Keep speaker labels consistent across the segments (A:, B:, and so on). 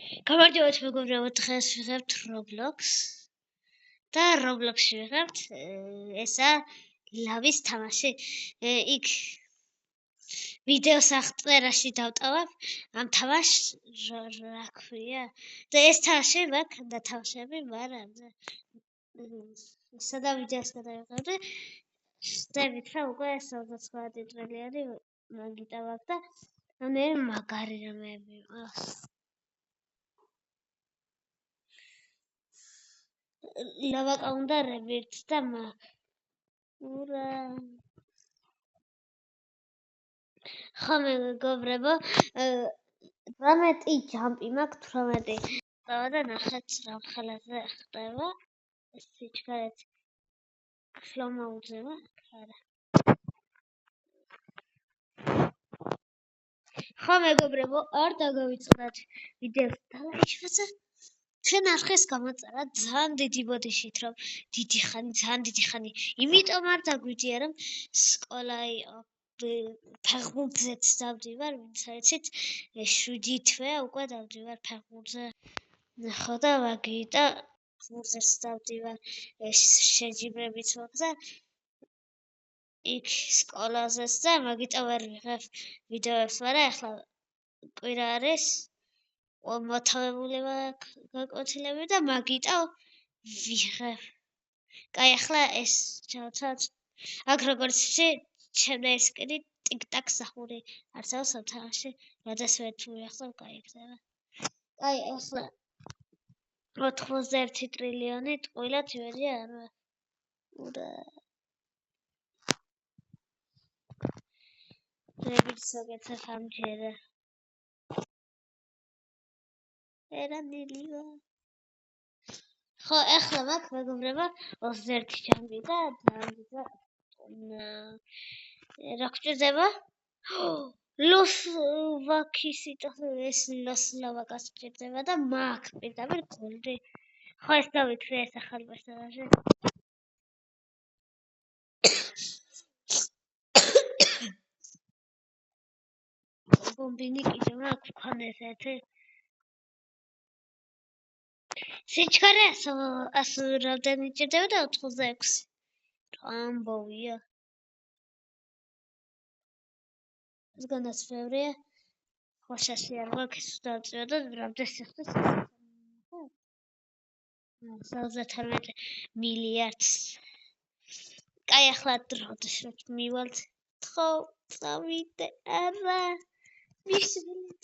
A: გამარჯობათ მეგობრებო, დღეს ვიღებთ Roblox და Roblox-ში ვიღებთ ესა ლავის თამაში. იქ ვიდეოს აღწერაში დავტოვებ ამ თამაშს რა ქვია. და ეს თამაში მაქვს დათამაშები, მაგრამ სადა ვიდეოს გადავიღებდი. ხდებით რა უკვე 39 ტრილიონი მაგიტა მაქვს და ამერ მაგარი რამეები მაქვს. ლავაკა უნდა რებირთ და ურა ხო მეგობრებო 18 ჯამპი მაქვს 18 და ნახეთ რა ხელაზე ხდება ეს სიჩქარეთ ფლომა უძევა არა ხო მეგობრებო არ დაგავიწყდათ ვიდეოს დალაიქებსა ჩვენ არხეს გამოწერა ძალიან დიდი ბოდიშით რომ ძალიან დიდი ხანი იმიტომ არ დაგვიდია რომ სკოლა იყო ფეხბურთზეც დავდივარ ვინც არიცით 7 თვე უკვე დავდივარ ფეხბურთზე ხო და მაგიტა ფეხბურთზეც დავდივარ შეჯიბრებით მაქვს და იქ სკოლაზეც და მაგიტა ვერ ვიღებ ვიდეოებს მაგრამ ახლა კვირა არის მოთავებული გაკვეთილები და მაგიტა ვიღებ. კაი, ახლა ეს ჩავცად. აქ როგორც ჩემდა ეს კიდე ტიკ-ტაკ სახური არსაოს ამ თამაში, როდესაც ვერ თუ ვიხსოვ, კაი ხდება. კაი, ახლა 91 ტრილიონი ტყუილად იმედი არ ურა. რებიც გეკეთებ ამჯერა. ერანილივა ხო ახლა მაქვს მეგობრებო 21 ჯამპი და დამდგა რა გჭირდება ლოს ვაკისიტა ეს ლოს ლავაკას გჭირდება და მაქვს პირდაპირ გოლდი ხო ეს დავითვლი ეს ახალი პერსონაჟი ბომბინი კიდევ მაქვს ქონდეს ერთი სიჩქარე ასო რამდენი ჭირდება და 86 ამბოვია ეს განაც ბევრია ხო შესიარ მაქვს დავწევ და რამდენი სიხდის 38 მილიარდს კაი ახლა დროდეშოთ მივალთ ხო წავიდე არა მისვლით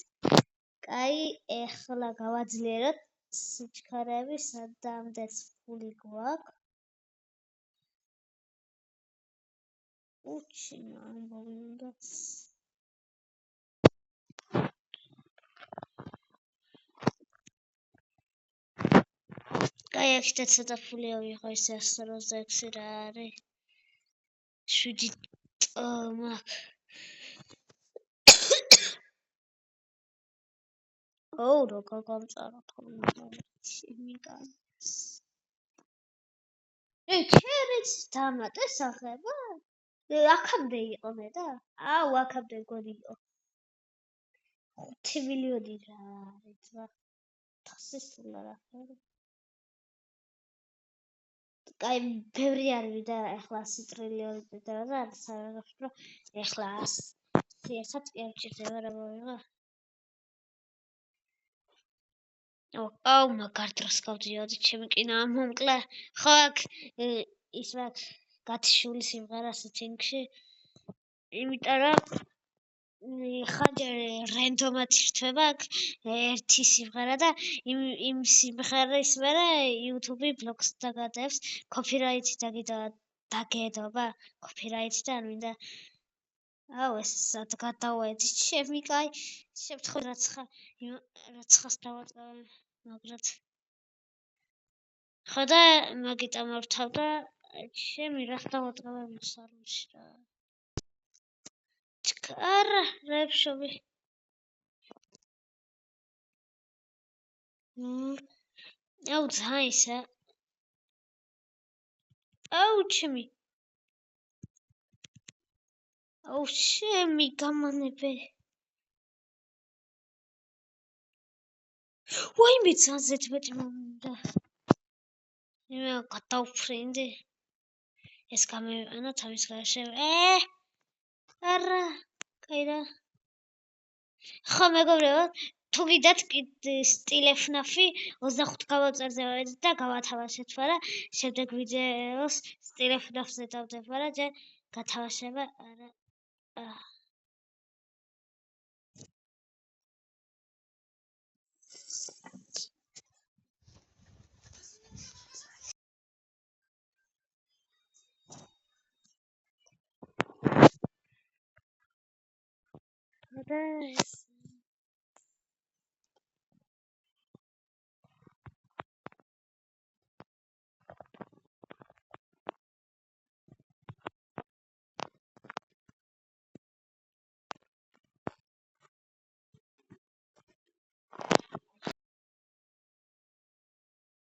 A: კაი ახლა გავაძლიეროთ სიჩქარეები სადამდეც ფული გვაქვს უჩინო ამბობი უნდა კაი აქ ცოტა ფულია ვიღო ეს 126 რა არის 7 მაქვს ო როგორ გამწაროთ მიკა ჩერიც დამატეს ახება აქამდე იყო მე და აუ აქამდე გონი იყო 5 მილიონი რა არის რა თასისულა რა კაი ბევრი არის და ახლა 100 ტრილიონი ჭირდება და საერთოდ რომ ახლა 100-საც კი არ ჭირდება რა მოვიღო აუ მაგარ დროს გავდიოდი ჩემი კინა მომკლა ხო აქ ის მაქვს გათიშული სიმღერა სეტინგში იმიტომ რომ ხანჯერ რენდომად ირთვება აქ ერთი სიმღერა და იმ სიმღერის მერე YouTube ბლოკს დაგადებს კოპირაიტი დაგედობა კოპირაიტი და არ მინდა აუ ეს სად გადავედი ჩემი კაი შემთხვევით რაც ხას დავაწყევ მაგრად ხო და მაგიტა მართავ და ჩემი რას დავაწყევ მოსარუში რა ჩკარა რებშობი აუ ძაისა აუ ჩემი აუ ჩემი გამანებე ვაიმე ძალზედ მეტი მომდა. მე გადავფრინდი. ეს გამევიყენოთ ამის გარშემო. არა, კაი რა. ხო მეგობრებო, თუ გიდათ სტილეფნაფი 25 გამომწერზე ვედით და გავათამაშეთ, მაგრამ შემდეგ ვიდეოს სტილეფნაფზე დავდებ, მაგრამ ჯერ გათამაშება არა. და